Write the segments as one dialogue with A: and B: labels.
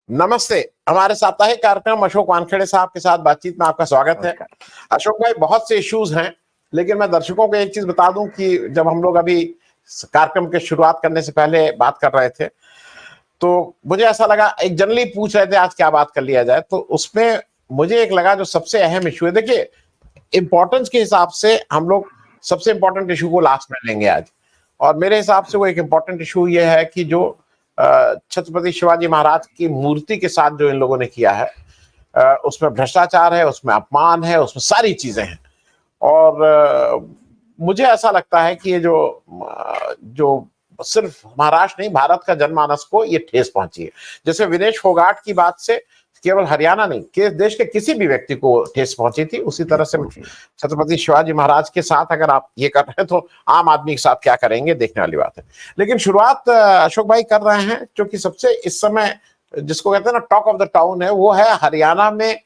A: नमस्ते। हमारे साप्ताहिक कार्यक्रम अशोक वानखेड़े साहब के साथ बातचीत में आपका स्वागत है।
B: नमस्कार।
A: अशोक भाई, बहुत से इश्यूज हैं, लेकिन मैं दर्शकों को एक चीज बता दूं कि जब हम लोग अभी कार्यक्रम के शुरुआत करने से पहले बात कर रहे थे, तो मुझे ऐसा लगा, एक जनरली पूछ रहे थे आज क्या बात कर लिया जाए, तो उसमें मुझे एक लगा जो सबसे अहम इशू है। देखिए, इंपॉर्टेंस के हिसाब से हम लोग सबसे इंपॉर्टेंट इशू को लास्ट में लेंगे आज, और मेरे हिसाब से वो एक इंपॉर्टेंट इशू ये है कि जो छत्रपति शिवाजी महाराज की मूर्ति के साथ जो इन लोगों ने किया है, उसमें भ्रष्टाचार है, उसमें अपमान है, उसमें सारी चीजें हैं। और मुझे ऐसा लगता है कि ये जो सिर्फ महाराष्ट्र नहीं, भारत का जनमानस को ये ठेस पहुंची है। जैसे विनेश फोगाट की बात से केवल हरियाणा नहीं, के देश के किसी भी व्यक्ति को ठेस पहुंची थी, उसी तरह से छत्रपति शिवाजी महाराज के साथ अगर आप ये कर रहे हैं तो आम आदमी के साथ क्या करेंगे, देखने वाली बात है। लेकिन शुरुआत अशोक भाई कर रहे हैं, जो कि सबसे इस समय जिसको कहते हैं ना टॉक ऑफ द टाउन है, वो है हरियाणा में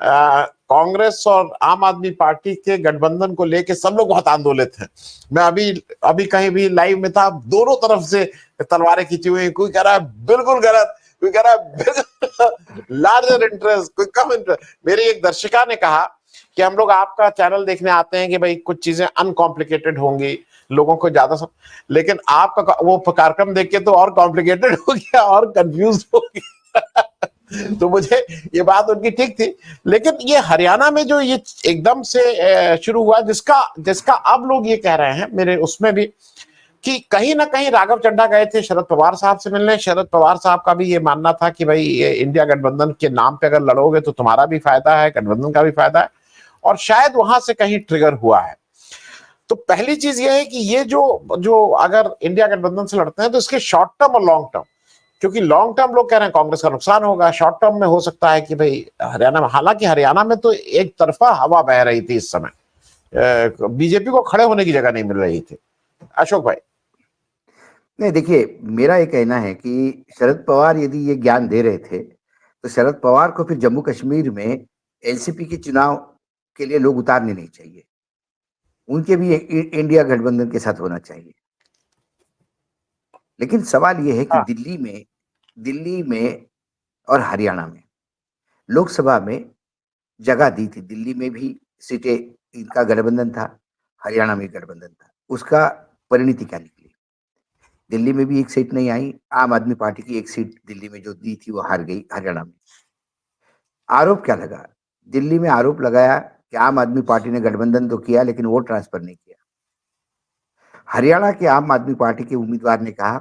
A: कांग्रेस और आम आदमी पार्टी के गठबंधन को लेके सब लोग बहुत आंदोलित हैं। मैं अभी अभी कहीं भी लाइव में था, दोनों तरफ से तलवारें खींची हुई, कोई कह रहा है बिल्कुल गलत, कोई कह रहा है लार्जर इंटरेस्ट, कोई कम इंटरेस्ट। मेरी एक दर्शिका ने कहा कि हम लोग आपका चैनल देखने आते हैं कि भाई कुछ चीजें अनकॉम्प्लिकेटेड होंगी, लोगों को ज्यादा लेकिन आपका वो कार्यक्रम देख के तो और कॉम्प्लिकेटेड हो गया और कंफ्यूज हो गया। तो मुझे ये बात उनकी ठीक थी, लेकिन ये हरियाणा में जो ये एकदम से शुरू हुआ, जिसका जिसका अब लोग ये कह रहे हैं, मेरे उसमें भी, कि कहीं ना कहीं राघव चड्ढा गए थे शरद पवार साहब से मिलने। शरद पवार साहब का भी ये मानना था कि भाई ये इंडिया गठबंधन के नाम पे अगर लड़ोगे तो तुम्हारा भी फायदा है, गठबंधन का भी फायदा है, और शायद वहां से कहीं ट्रिगर हुआ है। तो पहली चीज ये है कि ये जो जो अगर इंडिया गठबंधन से लड़ते हैं तो इसके शॉर्ट टर्म और लॉन्ग टर्म, क्योंकि लॉन्ग टर्म लोग कह रहे हैं कांग्रेस का नुकसान होगा, शॉर्ट टर्म में हो सकता है कि भाई हरियाणा में, हालांकि हरियाणा में तो एक तरफा हवा बह रही थी इस समय, बीजेपी को खड़े होने की जगह नहीं मिल रही थी। अशोक भाई।
B: नहीं, देखिए, मेरा ये कहना है कि शरद पवार यदि ये ज्ञान दे रहे थे, तो शरद पवार को फिर जम्मू कश्मीर में एनसीपी के चुनाव के लिए लोग उतारने नहीं चाहिए। उनके भी इंडिया गठबंधन के साथ होना चाहिए। लेकिन सवाल ये है कि
A: हाँ।
B: दिल्ली में और हरियाणा में लोकसभा में जगह दी थी। दिल्ली में भी सीटें इनका गठबंधन था, हरियाणा में गठबंधन था। उसका परिणति क्या निकली? दिल्ली में भी एक सीट नहीं आई। आम आदमी पार्टी की एक सीट दिल्ली में जो दी थी वो हार गई हरियाणा में। आरोप क्या लगा? दिल्ली में आरोप लगाया कि आम आदमी पार्टी ने गठबंधन तो किया लेकिन वोट ट्रांसफर नहीं किया। हरियाणा के आम आदमी पार्टी के उम्मीदवार ने कहा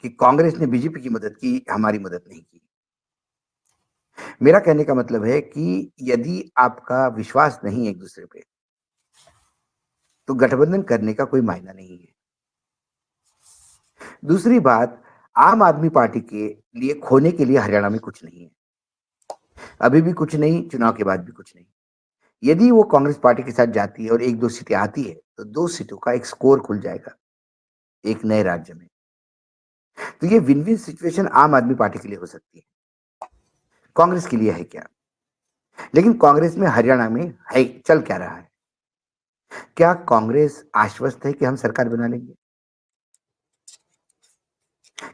B: कि कांग्रेस ने बीजेपी की मदद की, हमारी मदद नहीं की। मेरा कहने का मतलब है कि यदि आपका विश्वास नहीं है एक दूसरे पे, तो गठबंधन करने का कोई मायना नहीं है। दूसरी बात, आम आदमी पार्टी के लिए खोने के लिए हरियाणा में कुछ नहीं है। अभी भी कुछ नहीं, चुनाव के बाद भी कुछ नहीं। यदि वो कांग्रेस पार्टी के साथ जाती है और एक दो सीटें आती है, तो 2 सीटों का एक स्कोर खुल जाएगा एक नए राज्य में। तो ये विन विन सिचुएशन आम आदमी पार्टी के लिए हो सकती है। कांग्रेस के लिए है क्या? लेकिन कांग्रेस में हरियाणा में है, चल क्या रहा है? क्या कांग्रेस आश्वस्त है कि हम सरकार बना लेंगे?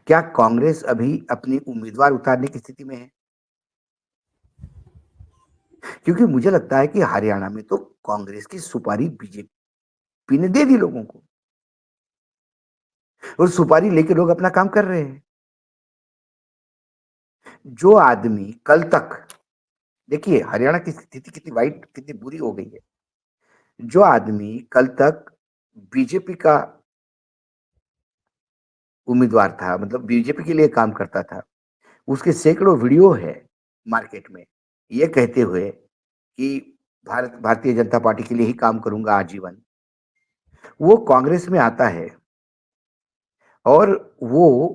B: क्या कांग्रेस अभी अपनी उम्मीदवार उतारने की स्थिति में है? क्योंकि मुझे लगता है कि हरियाणा में तो कांग्रेस की सुपारी बीजेपी ने दे दी लोगों को, और सुपारी लेके लोग अपना काम कर रहे हैं। जो आदमी कल तक, देखिए हरियाणा की स्थिति कितनी वाइट, कितनी बुरी हो गई है। जो आदमी कल तक बीजेपी का उम्मीदवार था, मतलब बीजेपी के लिए काम करता था, उसके सैकड़ों वीडियो है मार्केट में ये कहते हुए कि भारतीय जनता पार्टी के लिए ही काम करूंगा आजीवन। वो कांग्रेस में आता है और वो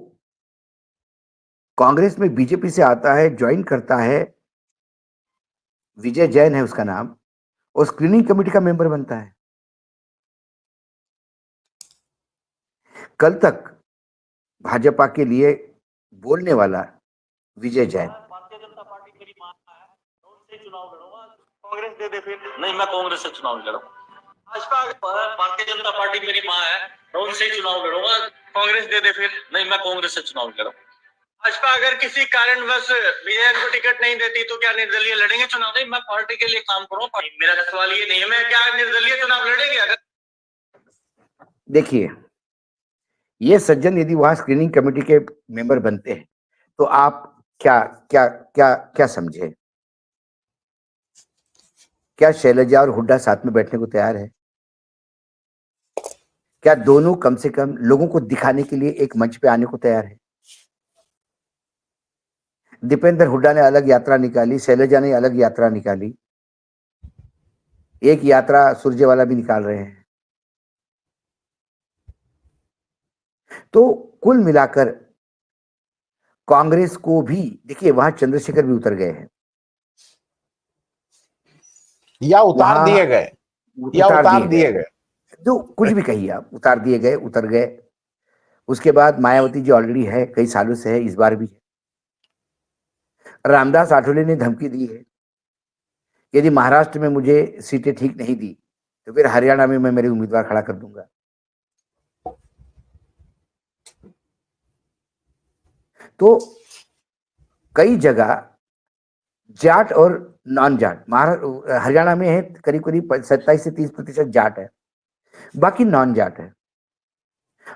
B: कांग्रेस में बीजेपी से आता है, ज्वाइन करता है, विजय जैन है उसका नाम, और स्क्रीनिंग कमेटी का मेंबर बनता है। कल तक भाजपा के लिए बोलने वाला विजय जैन।
C: भारतीय जनता पार्टी मेरी मां है, मैं उनसे चुनाव लड़ूंगा। कांग्रेस दे दे फिर नहीं, मैं कांग्रेस से चुनाव लड़ूंगा। भाजपा भारतीय जनता पार्टी मेरी मां है, मैं उनसे चुनाव लड़ूंगा। कांग्रेस दे दे फिर नहीं, मैं कांग्रेस से चुनाव लड़ूंगा। भाजपा अगर किसी कारणवश विजयन को टिकट नहीं देती तो क्या निर्दलीय लड़ेंगे चुनाव? नहीं, मैं पार्टी के लिए काम करूँ। मेरा सवाल ये नहीं है मैं क्या निर्दलीय चुनाव लड़ेंगे अगर।
B: देखिए, ये सज्जन यदि वहां स्क्रीनिंग कमेटी के मेंबर बनते हैं तो आप क्या क्या क्या क्या समझे? क्या शैलजा और हुड्डा साथ में बैठने को तैयार है? क्या दोनों कम से कम लोगों को दिखाने के लिए एक मंच पे आने को तैयार है? दीपेंद्र हुड्डा ने अलग यात्रा निकाली, शैलजा ने अलग यात्रा निकाली, एक यात्रा सुरजेवाला भी निकाल रहे हैं। तो कुल मिलाकर कांग्रेस को भी देखिए, वहां चंद्रशेखर भी उतर गए हैं,
A: या उतार
B: वहां
A: दिए गए, या उतार दिए गए।
B: जो कुछ भी कहिए आप, उतार दिए गए, उतर गए। उसके बाद मायावती जी ऑलरेडी है, कई सालों से है, इस बार भी है। रामदास आठवले ने धमकी दी है, यदि महाराष्ट्र में मुझे सीटें ठीक नहीं दी तो फिर हरियाणा में मैं मेरे उम्मीदवार खड़ा कर दूंगा। तो कई जगह जाट और नॉन जाट, हरियाणा में है करीब करीब 27 से 30% जाट है, बाकी नॉन जाट है।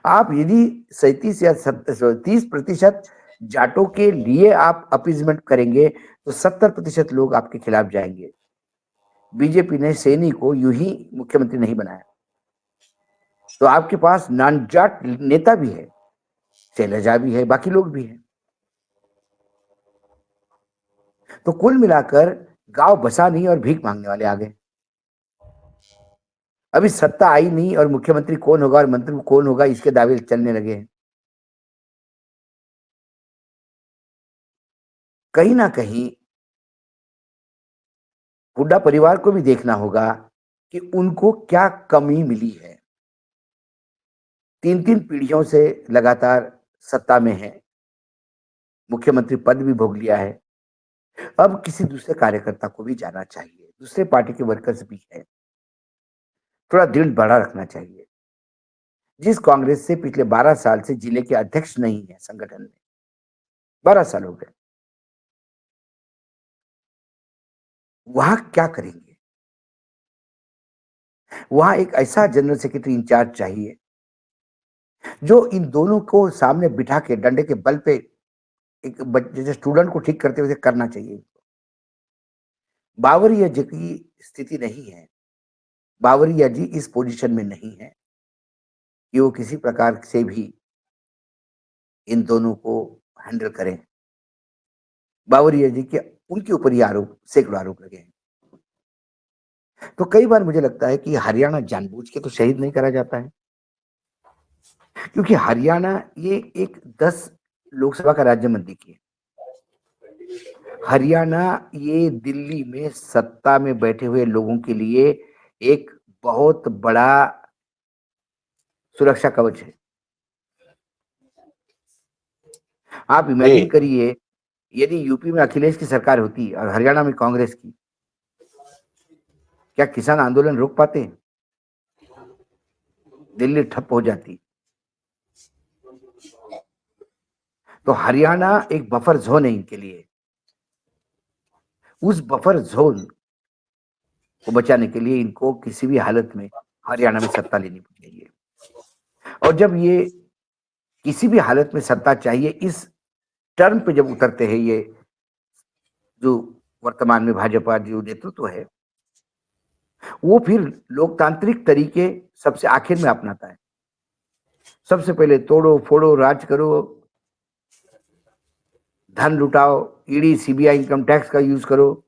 B: आप यदि 37 या 30% जाटों के लिए आप अपीजमेंट करेंगे तो 70% लोग आपके खिलाफ जाएंगे। बीजेपी ने सैनी को यूं ही मुख्यमंत्री नहीं बनाया, तो आपके पास नॉन जाट नेता भी है, शैलजा भी है, बाकी लोग भी हैं। तो कुल मिलाकर गांव बसा नहीं और भीख मांगने वाले आ गए। अभी सत्ता आई नहीं और मुख्यमंत्री कौन होगा और मंत्री कौन होगा इसके दावे चलने लगे हैं। कहीं ना कहीं हुड्डा परिवार को भी देखना होगा कि उनको क्या कमी मिली है। 3 पीढ़ियों से लगातार सत्ता में है, मुख्यमंत्री पद भी भोग लिया है। अब किसी दूसरे कार्यकर्ता को भी जाना चाहिए, दूसरे पार्टी के वर्कर्स भी हैं, थोड़ा दिल बड़ा रखना चाहिए। जिस कांग्रेस से पिछले 12 साल से जिले के अध्यक्ष नहीं है संगठन में, 12 साल हो गए, वहां क्या करेंगे? वहां एक ऐसा जनरल सेक्रेटरी इंचार्ज चाहिए जो इन दोनों को सामने बिठा के डंडे के बल पे एक जैसे स्टूडेंट को ठीक करते हुए करना चाहिए। बावरिया जी की स्थिति नहीं है, बावरिया जी इस पोजीशन में नहीं है कि वो किसी प्रकार से भी इन दोनों को हैंडल करें। बावरिया जी के उनके ऊपर ही आरोप, सैकड़ों आरोप लगे हैं। तो कई बार मुझे लगता है कि हरियाणा जानबूझ के तो शहीद नहीं करा जाता है, क्योंकि हरियाणा ये एक 10 लोकसभा का राज्य मत देखिए। हरियाणा ये दिल्ली में सत्ता में बैठे हुए लोगों के लिए एक बहुत बड़ा सुरक्षा कवच है। आप इमेजिन करिए, यदि यूपी में अखिलेश की सरकार होती और हरियाणा में कांग्रेस की, क्या किसान आंदोलन रोक पाते? दिल्ली ठप हो जाती। तो हरियाणा एक बफर जोन है इनके लिए। उस बफर जोन को बचाने के लिए इनको किसी भी हालत में हरियाणा में सत्ता लेनी चाहिए। और जब ये किसी भी हालत में सत्ता चाहिए, इस टर्म पे जब उतरते हैं ये जो वर्तमान में भाजपा जो नेतृत्व है, वो फिर लोकतांत्रिक तरीके सबसे आखिर में अपनाता है। सबसे पहले तोड़ो फोड़ो राज करो, धन लुटाओ, ईडी सीबीआई इनकम टैक्स का यूज करो,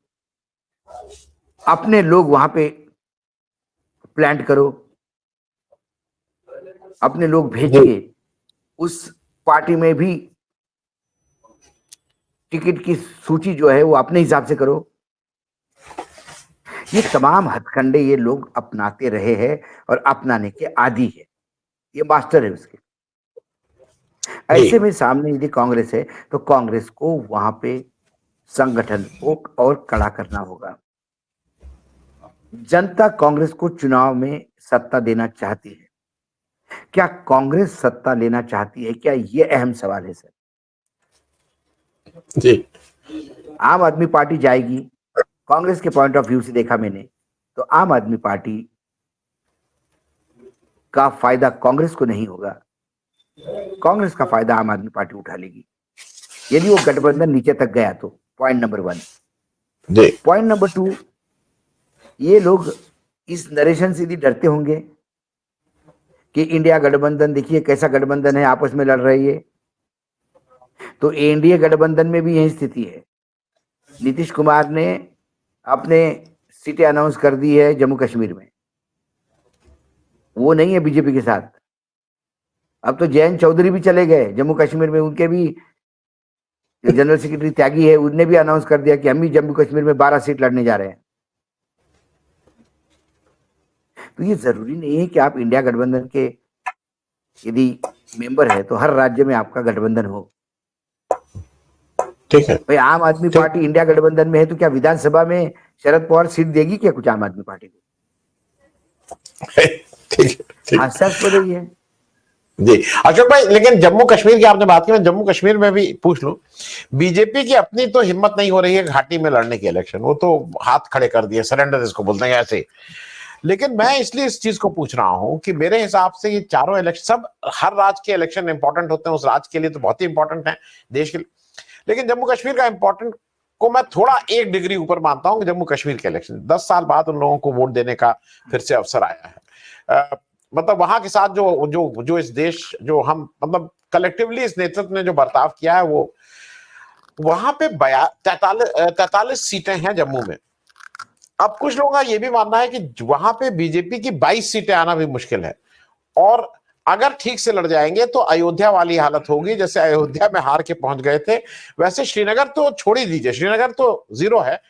B: अपने लोग वहां पे प्लांट करो, अपने लोग भेज के उस पार्टी में भी टिकट की सूची जो है वो अपने हिसाब से करो। ये तमाम हथकंडे ये लोग अपनाते रहे हैं और अपनाने के आदी है, ये मास्टर है उसके। ऐसे में सामने यदि कांग्रेस है तो कांग्रेस को वहां पे संगठन को और कड़ा करना होगा। जनता कांग्रेस को चुनाव में सत्ता देना चाहती है, क्या कांग्रेस सत्ता लेना चाहती है? क्या ये अहम सवाल है सर।
A: जी
B: आम आदमी पार्टी जाएगी, कांग्रेस के पॉइंट ऑफ व्यू से देखा मैंने तो आम आदमी पार्टी का फायदा कांग्रेस को नहीं होगा, कांग्रेस का फायदा आम आदमी पार्टी उठा लेगी यदि वो गठबंधन नीचे तक गया तो। Point number 1।
A: जी
B: पॉइंट नंबर 2, ये लोग इस नरेशन से भी डरते होंगे कि इंडिया गठबंधन देखिए कैसा गठबंधन है, आपस में लड़ रही है। तो एनडीए गठबंधन में भी यही स्थिति है। नीतीश कुमार ने अपने सीटें अनाउंस कर दी है जम्मू कश्मीर में, वो नहीं है बीजेपी के साथ। अब तो जयंत चौधरी भी चले गए जम्मू कश्मीर में, उनके भी जो जनरल सेक्रेटरी त्यागी है उनने भी अनाउंस कर दिया कि हम भी जम्मू कश्मीर में 12 सीट लड़ने जा रहे हैं। तो ये जरूरी नहीं है कि आप इंडिया गठबंधन के यदि मेंबर है तो हर राज्य में आपका गठबंधन हो।
A: ठीक है।
B: भाई आम आदमी पार्टी इंडिया गठबंधन में है तो क्या विधानसभा में शरद पवार सीट देगी क्या कुछ आम आदमी पार्टी को?
A: ठीक
B: हास्यास्पद है ये।
A: जी अशोक भाई, लेकिन जम्मू कश्मीर की आपने बात की, मैं जम्मू कश्मीर में भी पूछ लूं। बीजेपी की अपनी तो हिम्मत नहीं हो रही है घाटी में लड़ने की इलेक्शन, वो तो हाथ खड़े कर दिए, सरेंडर इसको बोलते हैं ऐसे। लेकिन मैं इसलिए इस चीज को पूछ रहा हूं कि मेरे हिसाब से ये चारों इलेक्शन, सब हर राज्य के इलेक्शन इंपॉर्टेंट होते हैं, उस राज्य के लिए तो बहुत ही इंपॉर्टेंट है, देश के लिए। लेकिन जम्मू कश्मीर का इंपॉर्टेंट को मैं थोड़ा 1 डिग्री ऊपर मानता हूं कि जम्मू कश्मीर के इलेक्शन 10 साल बाद उन लोगों को वोट देने का फिर से अवसर आया है। मतलब वहां के साथ जो जो जो इस देश, जो हम मतलब कलेक्टिवली इस नेतृत्व ने जो बर्ताव किया है, वो वहां पे 43 सीटें हैं जम्मू में। अब कुछ लोगों का ये भी मानना है कि वहां पे बीजेपी की 22 सीटें आना भी मुश्किल है, और अगर ठीक से लड़ जाएंगे तो अयोध्या वाली हालत होगी, जैसे अयोध्या में हार के पहुंच गए थे। वैसे श्रीनगर तो छोड़ ही दीजिए, श्रीनगर तो 0 है,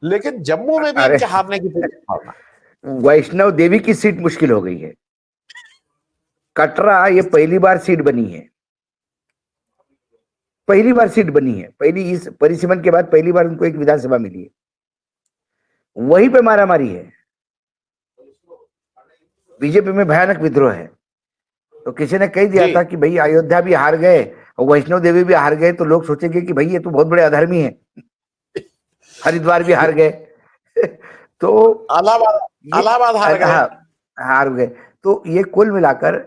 A: लेकिन जम्मू में भी
B: अरे
A: इनके हारने की पूरी संभावना।
B: वैष्णव देवी की सीट मुश्किल हो गई है। कटरा ये पहली बार सीट बनी है, पहली बार सीट बनी है, पहली इस परिसीमन के बाद पहली बार उनको एक विधानसभा मिली है, वहीं पे मारामारी है। बीजेपी में भयानक विद्रोह है। तो किसी ने कह दिया था कि भाई अयोध्या भी हार गए और वैष्णव देवी भी हार गए तो लोग सोचेंगे कि भाई ये तो बहुत बड़े अधर्मी है। हरिद्वार भी हार गए तो
A: इलाहाबाद हार गए।
B: हार गए। तो ये कुल मिलाकर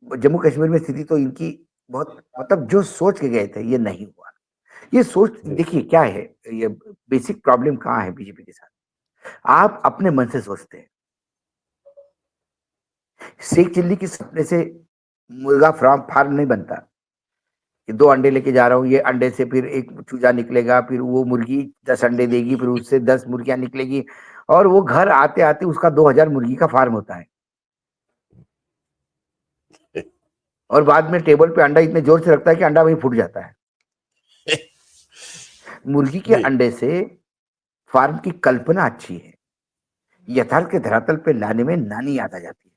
B: जम्मू कश्मीर में स्थिति तो इनकी बहुत, मतलब जो सोच के गए थे ये नहीं हुआ। ये सोच देखिए क्या है, ये बेसिक प्रॉब्लम कहाँ है बीजेपी के साथ। आप अपने मन से सोचते हैं, शेख चिल्ली के सपने से मुर्गा फार्म नहीं बनता कि 2 अंडे लेके जा रहा हूँ, ये अंडे से फिर एक चूजा निकलेगा, फिर वो मुर्गी 10 अंडे देगी, फिर उससे 10 मुर्गियां निकलेगी, और वो घर आते आते उसका 2000 मुर्गी का फार्म होता है। और बाद में टेबल पे अंडा इतने जोर से रखता है कि अंडा वहीं फूट जाता है। मुर्गी के अंडे से फार्म की कल्पना अच्छी है, यथार्थ के धरातल पे लाने में नानी याद आ जाती है।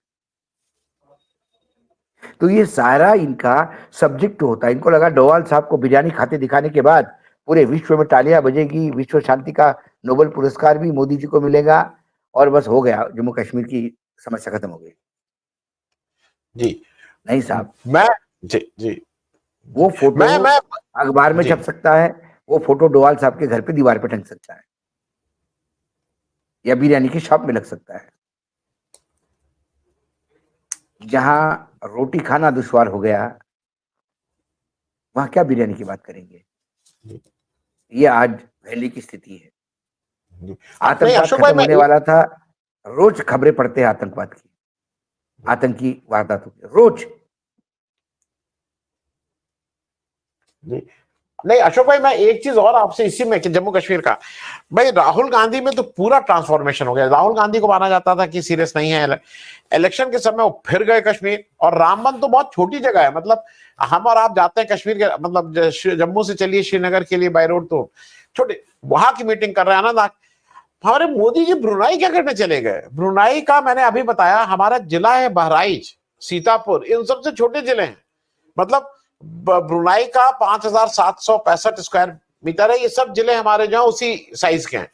B: तो ये सारा इनका सब्जेक्ट होता है। इनको लगा डोवाल साहब को बिरयानी खाते दिखाने के बाद पूरे विश्व में तालियां बजेगी, विश्व शांति का नोबेल पुरस्कार भी मोदी जी को मिलेगा, और बस हो गया, जम्मू कश्मीर की समस्या खत्म हो गई।
A: जी
B: नहीं साहब,
A: जी
B: वो फोटो
A: मैं
B: अखबार में छप सकता है, वो फोटो डोवाल साहब के घर पे दीवार पे टंग सकता है, या बिरयानी की शॉप में लग सकता है। जहां रोटी खाना दुश्वार हो गया वहां क्या बिरयानी की बात करेंगे। ये आज वैली की स्थिति है। आतंकवाद खत्म होने वाला था, रोज खबरें पढ़ते हैं आतंकवाद की, आतंकी वारदातों की रोज।
A: नहीं अशोक भाई, मैं एक चीज और आपसे इसी में कि जम्मू कश्मीर का, भाई राहुल गांधी में तो पूरा ट्रांसफॉर्मेशन हो गया। राहुल गांधी को माना जाता था कि सीरियस नहीं है, इलेक्शन के समय वो फिर गए कश्मीर। और रामबन तो बहुत छोटी जगह है, मतलब हम और आप जाते हैं कश्मीर के, मतलब जम्मू से चलिए श्रीनगर के लिए बाय रोड तो छोटे, वहां की मीटिंग कर रहे हैं ना। हमारे मोदी जी ब्रुनाई क्या करने चले गए? ब्रुनाई का मैंने अभी बताया, हमारा जिला है बहराइच, सीतापुर, इन सबसे छोटे जिले हैं। मतलब ब्रुनाई का 5765 स्क्वायर मीटर है, ये सब जिले हमारे जो उसी साइज के हैं,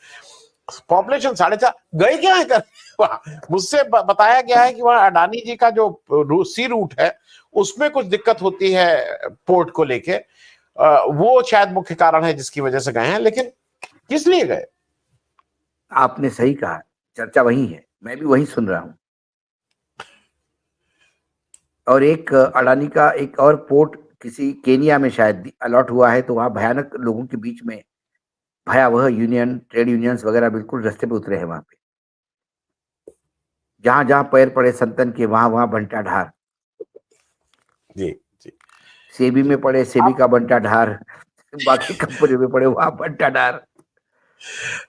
A: पॉपुलेशन 4.5 गए क्या है कर। मुझसे बताया गया है कि वहां अडानी जी का जो सी रूट है उसमें कुछ दिक्कत होती है पोर्ट को लेके, वो शायद मुख्य कारण है जिसकी वजह से गए हैं, लेकिन किस लिए गए?
B: आपने सही कहा, चर्चा वही है, मैं भी वही सुन रहा हूं। और एक अडानी का एक और पोर्ट किसी केनिया में शायद अलॉट हुआ है, तो वहां भयानक लोगों के बीच में भयावह ट्रेड यूनियंस वगैरह बिल्कुल रास्ते पे उतरे हैं वहां पे। जहां जहां पैर पड़े संतन के, वहां वहां बंटा ढार।
A: जी जी।
B: सेबी में पड़े सेबी का बंटा ढार, बाकी कंपनी में पड़े वहां बंटा ढार।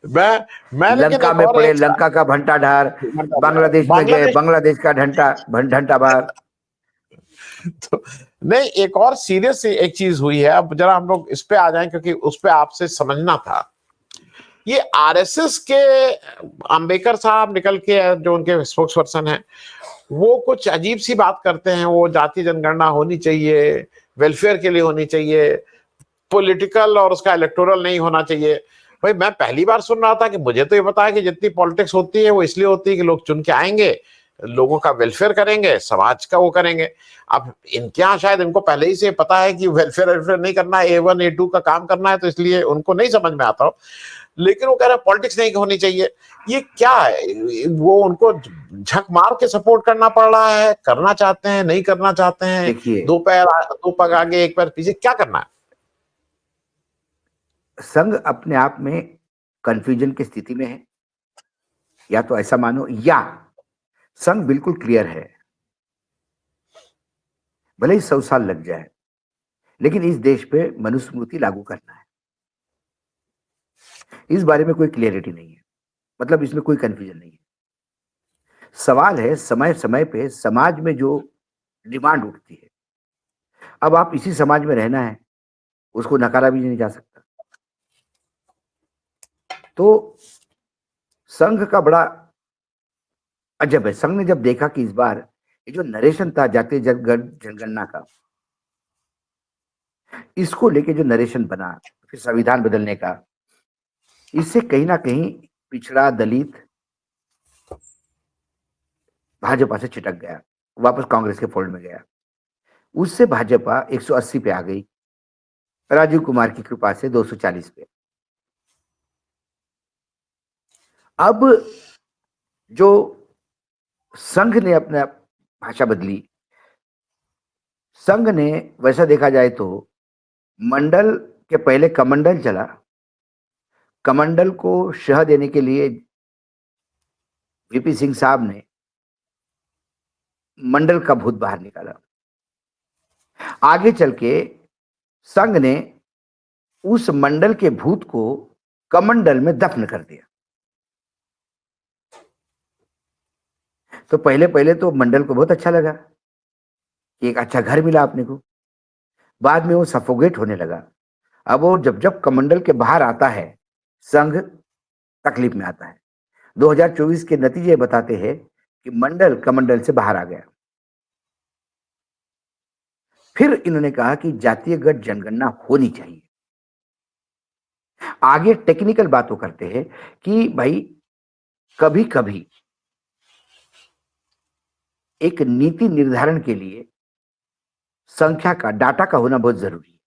A: मैं लेकिन
B: लंका
A: एक
B: में
A: और
B: पड़े
A: एक
B: लंका का भंटा ढार, बांग्लादेश में गए
A: बांग्लादेश।
B: बांग्लादेश का भंटा भार।
A: तो नहीं, एक और सीरियस एक चीज हुई है, अब जरा हम लोग इस पे आ जाएं क्योंकि उस पे आपसे समझना था। ये आरएसएस के अंबेडकर साहब निकल के, जो उनके स्पोक्स पर्सन हैं, वो कुछ अजीब सी बात करते हैं। वो जाति जनगणना होनी चाहिए, वेलफेयर के लिए होनी चाहिए, पॉलिटिकल और उसका इलेक्टोरल नहीं होना चाहिए। भाई मैं पहली बार सुन रहा था कि मुझे तो ये पता है कि जितनी पॉलिटिक्स होती है वो इसलिए होती है कि लोग चुन के आएंगे, लोगों का वेलफेयर करेंगे, समाज का वो करेंगे। अब इनके यहाँ शायद इनको पहले ही से पता है कि वेलफेयर नहीं करना है, A1 A2 का काम करना है, तो इसलिए उनको नहीं समझ में आता हो। लेकिन वो कह रहे हैं पॉलिटिक्स नहीं होनी चाहिए। ये क्या है? वो उनको झक मार के सपोर्ट करना पड़ रहा है, करना चाहते हैं, नहीं करना चाहते हैं?
B: देखिए,
A: दो पग आगे एक पैर पीछे, क्या करना है?
B: संघ अपने आप में कंफ्यूजन की स्थिति में है, या तो ऐसा मानो, या संघ बिल्कुल क्लियर है। भले ही 100 साल लग जाए, लेकिन इस देश पे मनुस्मृति लागू करना है। इस बारे में कोई क्लियरिटी नहीं है, मतलब इसमें कोई कंफ्यूजन नहीं है। सवाल है समय समय पे समाज में जो डिमांड उठती है, अब आप इसी समाज में रहना है, उसको नकारा भी नहीं जा सकता। तो संघ का बड़ा अजब है। संघ ने जब देखा कि इस बार ये जो नरेशन था जातीय जनगणना का, इसको लेके जो नरेशन बना, फिर संविधान बदलने का, इससे कहीं ना कहीं पिछड़ा दलित भाजपा से चिटक गया, वापस कांग्रेस के फोल्ड में गया। उससे भाजपा 180 पे आ गई, राजीव कुमार की कृपा से 240 पे। अब जो संघ ने अपना भाषा बदली, संघ ने वैसा देखा जाए तो मंडल के पहले कमंडल चला, कमंडल को शह देने के लिए वीपी सिंह साहब ने मंडल का भूत बाहर निकाला। आगे चल के संघ ने उस मंडल के भूत को कमंडल में दफन कर दिया। तो पहले पहले तो मंडल को बहुत अच्छा लगा कि एक अच्छा घर मिला अपने को, बाद में वो सफोगेट होने लगा। अब वो जब जब कमंडल के बाहर आता है, संघ तकलीफ में आता है। 2024 के नतीजे बताते हैं कि मंडल कमंडल से बाहर आ गया। फिर इन्होंने कहा कि जातीयगत जनगणना होनी चाहिए। आगे टेक्निकल बातों करते हैं कि भाई कभी कभी एक नीति निर्धारण के लिए संख्या का, डाटा का होना बहुत जरूरी है।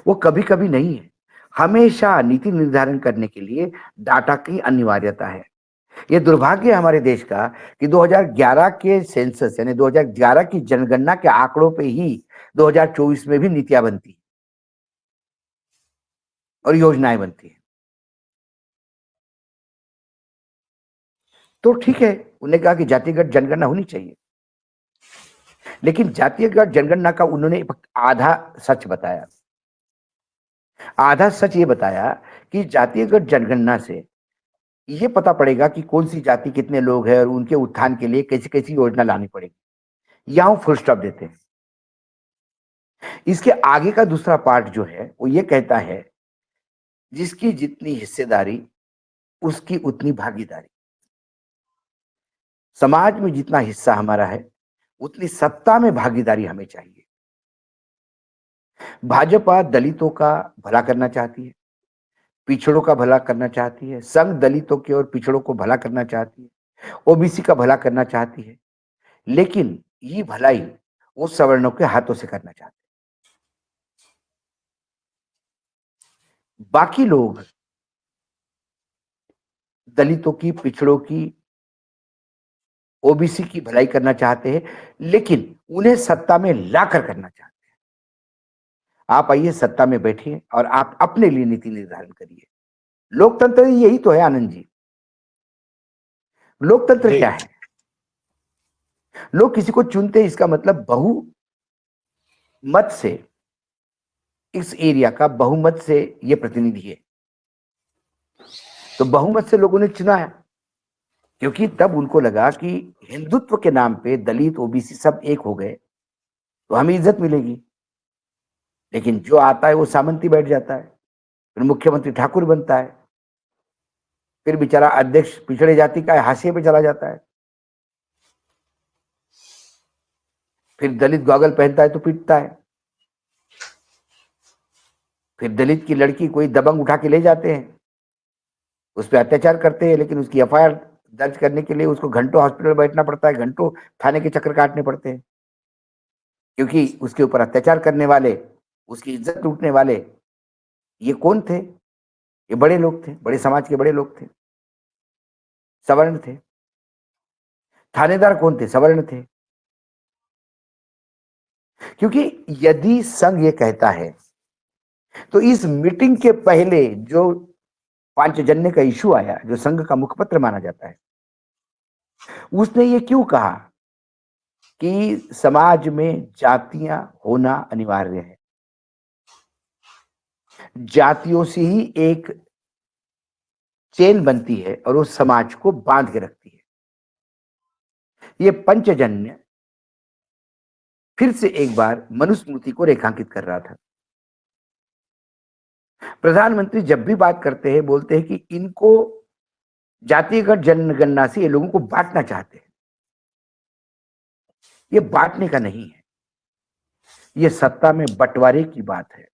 B: वो कभी कभी नहीं है, हमेशा नीति निर्धारण करने के लिए डाटा की अनिवार्यता है। ये दुर्भाग्य है हमारे देश का कि 2011 के सेंसस यानी 2011 की जनगणना के आंकड़ों पे ही 2024 में भी नीतियां बनती और योजनाएं बनती है। तो ठीक है, उन्होंने कहा कि जातिगत जनगणना होनी चाहिए, लेकिन जातिगत जनगणना का उन्होंने आधा सच बताया। आधा सच ये बताया कि जातिगत जनगणना से ये पता पड़ेगा कि कौन सी जाति कितने लोग हैं और उनके उत्थान के लिए कैसी कैसी योजना लानी पड़ेगी। यहां फुल स्टॉप देते हैं। इसके आगे का दूसरा पार्ट जो है वो ये कहता है जिसकी जितनी हिस्सेदारी उसकी उतनी भागीदारी। समाज में जितना हिस्सा हमारा है उतनी सत्ता में भागीदारी हमें चाहिए। भाजपा दलितों का भला करना चाहती है, पिछड़ों का भला करना चाहती है, संघ दलितों के और पिछड़ों को भला करना चाहती है, ओबीसी का भला करना चाहती है, लेकिन ये भलाई वो सवर्णों के हाथों से करना चाहती है। बाकी लोग दलितों की, पिछड़ों की, ओबीसी की भलाई करना चाहते हैं, लेकिन उन्हें सत्ता में लाकर करना चाहते हैं। आप आइए, सत्ता में बैठिए और आप अपने लिए नीति निर्धारण करिए। लोकतंत्र यही तो है आनंद जी। लोकतंत्र
A: जी
B: क्या है? लोग किसी को चुनते हैं, इसका मतलब बहुमत से, इस एरिया का बहुमत से ये प्रतिनिधि है, तो बहुमत से लोगों ने चुनाया, क्योंकि तब उनको लगा कि हिंदुत्व के नाम पे दलित, ओबीसी सब एक हो गए तो हमें इज्जत मिलेगी। लेकिन जो आता है वो सामंती बैठ जाता है, फिर मुख्यमंत्री ठाकुर बनता है, फिर बेचारा अध्यक्ष पिछड़े जाति का हाशिए पे चला जाता है, फिर दलित गॉगल पहनता है तो पीटता है, फिर दलित की लड़की कोई दबंग उठा के ले जाते हैं, उस पर अत्याचार करते हैं, लेकिन उसकी एफआईआर दर्ज करने के लिए उसको घंटों हॉस्पिटल बैठना पड़ता है, घंटों थाने के चक्कर काटने पड़ते हैं, क्योंकि उसके ऊपर अत्याचार करने वाले, उसकी इज्जत लूटने वाले ये कौन थे? ये बड़े लोग थे, बड़े समाज के बड़े लोग थे, सवर्ण थे। थानेदार कौन थे? सवर्ण थे। क्योंकि यदि संघ ये कहता है तो इस मीटिंग के पहले जो पांचजन्य का इशू आया, जो संघ का मुखपत्र माना जाता है, उसने ये क्यों कहा कि समाज में जातियां होना अनिवार्य है, जातियों से ही एक चेन बनती है और वो समाज को बांध के रखती है। ये पंचजन्य फिर से एक बार मनुस्मृति को रेखांकित कर रहा था। प्रधानमंत्री जब भी बात करते हैं बोलते हैं कि इनको जातिगत जनगणना से ये लोगों को बांटना चाहते हैं। ये बांटने का नहीं है, ये सत्ता में बंटवारे की बात है।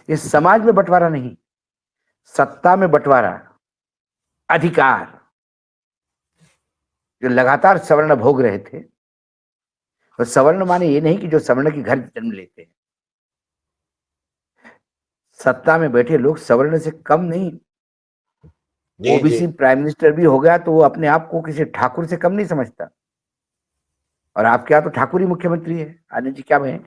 B: ये समाज में बंटवारा नहीं, सत्ता में बंटवारा, अधिकार जो लगातार सवर्ण भोग रहे थे। तो सवर्ण माने ये नहीं कि जो सवर्ण के घर जन्म लेते हैं, सत्ता में बैठे लोग सवर्ण से कम नहीं।
A: जी
B: ओबीसी प्राइम मिनिस्टर भी हो गया तो वो अपने आप को किसी ठाकुर से कम नहीं समझता, और आपके यहाँ तो ठाकुर ही मुख्यमंत्री है। आनंद जी क्या बहन?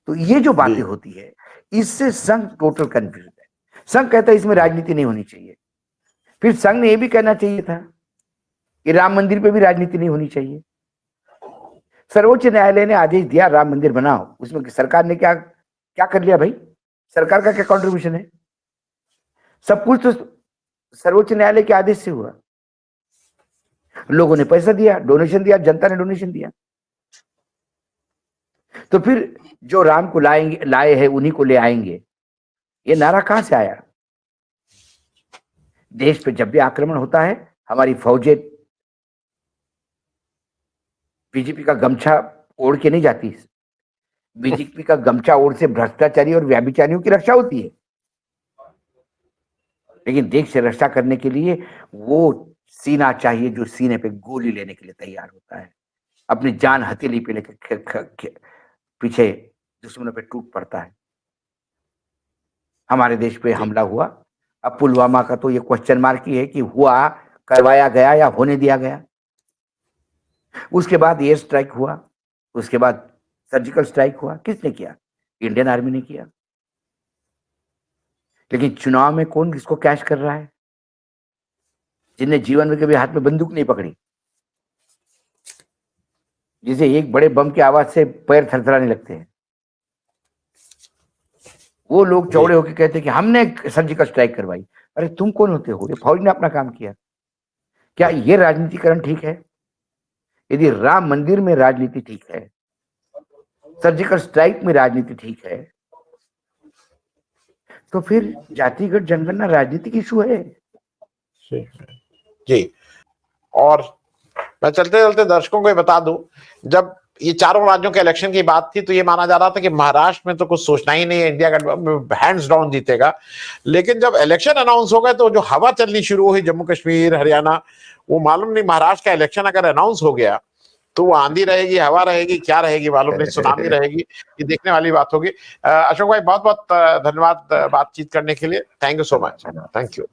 B: तो ये जो बातें होती है, इससे संघ टोटल कंफ्यूज है। संघ कहता है इसमें राजनीति नहीं होनी चाहिए। फिर संघ ने ये भी कहना चाहिए था कि राम मंदिर पे भी राजनीति नहीं होनी चाहिए। सर्वोच्च न्यायालय ने आदेश दिया राम मंदिर बनाओ, उसमें सरकार ने क्या क्या कर लिया भाई? सरकार का क्या कंट्रीब्यूशन है? सब कुछ तो सर्वोच्च न्यायालय के आदेश से हुआ। लोगों ने पैसा दिया, डोनेशन दिया, जनता ने डोनेशन दिया। तो फिर जो राम को लाए हैं उन्हीं को ले आएंगे, ये नारा कहां से आया? देश पे जब भी आक्रमण होता है, हमारी फौजें बीजेपी का गमछा ओढ़ के नहीं जाती। बीजेपी का गमछा ओढ़ से भ्रष्टाचारी और व्याभिचारियों की रक्षा होती है, लेकिन देश से रक्षा करने के लिए वो सीना चाहिए जो सीने पे गोली लेने के लिए तैयार होता है, अपनी जान हथेली पे लेकर पीछे दुश्मनों पे टूट पड़ता है। हमारे देश पे हमला हुआ, अब पुलवामा का तो ये क्वेश्चन मार्क ही है कि हुआ, करवाया गया या होने दिया गया। उसके बाद एयर स्ट्राइक हुआ, उसके बाद सर्जिकल स्ट्राइक हुआ। किसने किया? इंडियन आर्मी ने किया। लेकिन चुनाव में कौन किसको कैश कर रहा है? जिन्हें जीवन में कभी हाथ में बंदूक नहीं पकड़ी, जिसे एक बड़े बम की आवाज से पैर थरथराने लगते हैं, वो लोग चौड़े होकर कहते हैं कि हमने सर्जिकल स्ट्राइक करवाई। अरे तुम कौन होते हो? ये फौज ने अपना काम किया। क्या ये राजनीतिकरण ठीक है? यदि राम मंदिर में राजनीति ठीक है, सर्जिकल स्ट्राइक में राजनीति ठीक है, तो फिर जातिगत जनगणना राजनीतिक इशू है।
A: जी। और मैं चलते चलते दर्शकों को ये बता दूं, जब ये चारों राज्यों के इलेक्शन की बात थी तो ये माना जा रहा था कि महाराष्ट्र में तो कुछ सोचना ही नहीं है, इंडिया गठबंधन हैंड्स डाउन जीतेगा। लेकिन जब इलेक्शन अनाउंस हो गए तो जो हवा चलनी शुरू हुई जम्मू कश्मीर, हरियाणा, वो मालूम नहीं, महाराष्ट्र का इलेक्शन अगर अनाउंस हो गया तो वो आंधी रहेगी, हवा रहेगी, क्या रहेगी मालूम नहीं, सुनामी रहेगी, ये देखने वाली बात होगी। अशोक भाई बहुत बहुत धन्यवाद बातचीत करने के लिए। Thank you so much. Thank you.